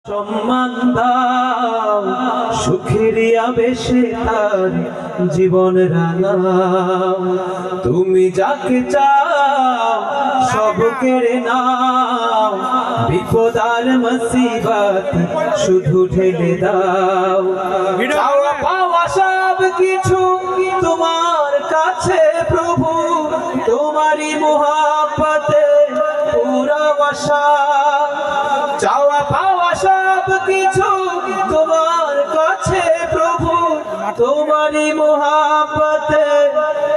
সম্মান দাও সুখেরই আবেশে তার জীবন রাঙাও। তুমি যাকে চাও সব কেড়ে নাও, বিপদ আর মুসিবত শুধু ঢেলে দাও। চাওয়া পাওয়া সব কিছু তোমার কাছে প্রভু, তোমারই মুহাব্বতে পুরা আশা। চাওয়া পাওয়া সব কিছু তোমার কাছে প্রভু, তোমারই মুহাব্বতে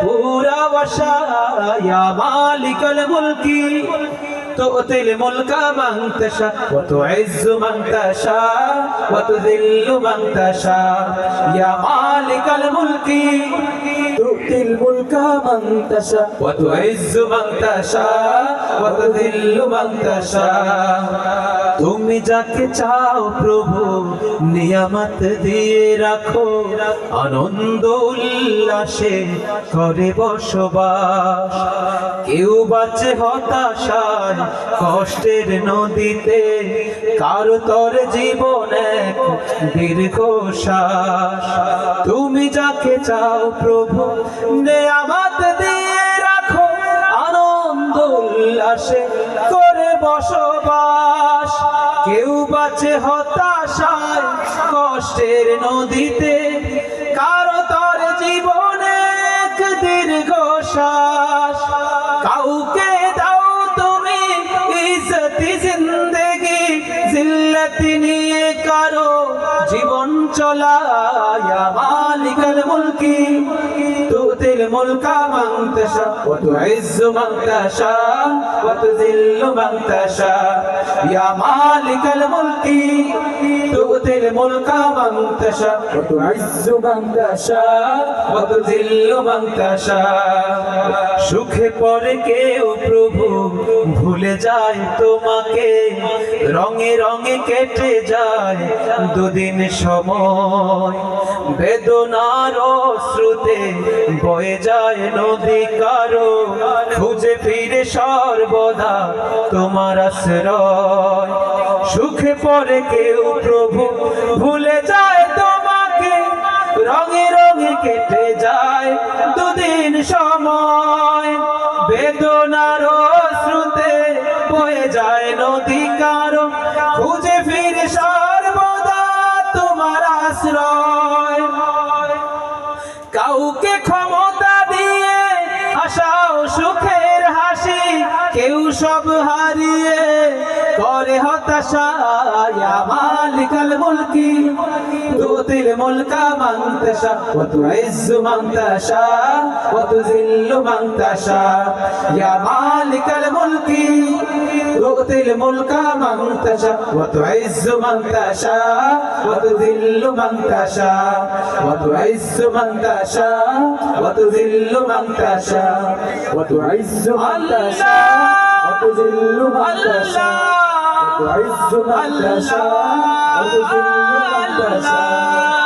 পুরা আশা। ইয়া মালিকাল মুলকি তু'তিল মুলকা মান তাশা ওয়া তু'ইজ্জু মান তাশা ওয়া তুযিল্লু মান তাশা। ইয়া মালিকাল মুলকি তু'তিল মুলকা মান তাশা ওয়া তু'ইজ্জু মান তাশা ওয়া তুযিল্লু মান তাশা। তুমি যাকে চাও প্রভু নিয়ামত দিয়ে রাখো, আনন্দ উল্লাসে করে বসবাস। কেউ বাঁচে হতাশায় কষ্টের নদীতে, কারো তর জীবন এক দীর্ঘশ্বাস। তুমি যাকে চাও প্রভু নিয়ামত দিয়ে রাখো, আনন্দ উল্লাসে করে বসবাস। কেউ বাঁচে হতাশায় কষ্টের নদীতে, কারো তর জীবনে এক দীর্ঘশ্বাস। কাউকে দাও তুমি ইজ্জতি জিন্দেগি, জিল্লতি নিয়ে কারো জীবন চলা। ইয়া মালিকাল মুলকি তু'তিল মুলকা মান তাশা ওয়া তু'ইজ্জু মান তাশা ওয়া তুযিল্লু মান তাশা। ইয়া মালিকাল মুলকি তু'তিল মুলকা মান তাশা ওয়া তু'ইজ্জু মান তাশা ওয়া তুযিল্লু মান তাশা। সুখে পরে কেউ প্রভু ভুলে যায় তোমাকে, রঙে রঙে কেটে যায় দুদিন সময়। বেদনার অশ্রুতে বয়ে যায় নদী কারো, খুঁজে ফিরে সর্বদা তোমার আশ্রয়। সুখে পরে কেউ প্রভু ভুলে যায় তোমাকে, রঙে রঙে কেটে যায় দুদিন সময়। বেদনার অশ্রুতে বয়ে যায় নদী কারো, খুঁজে ফিরে সর্বদা তোমার আশ্রয়। কাউকে ক্ষমতা দিয়ে আশাও সুখের হাসি, কেউ সব হারিয়ে করে হতাশা। ইয়া মালিকাল মুলকি তু'তিল মুলকা মান তাশা ওয়া তু'ইজ্জু মান তাশা ওয়া তুযিল্লু মান তাশা। ইয়া মালিকাল মুলকি তু'তিল মুলকা মান তাশা ওয়া তু'ইজ্জু মান তাশা ওয়া তুযিল্লু মান তাশা ওয়া তু'ইজ্জু মান তাশা ওয়া তুযিল্লু মান তাশা ওয়া তু'ইজ্জু মান তাশা ওয়া তুযিল্লু মান তাশা وتعز من تشاء وتذل من تشاء।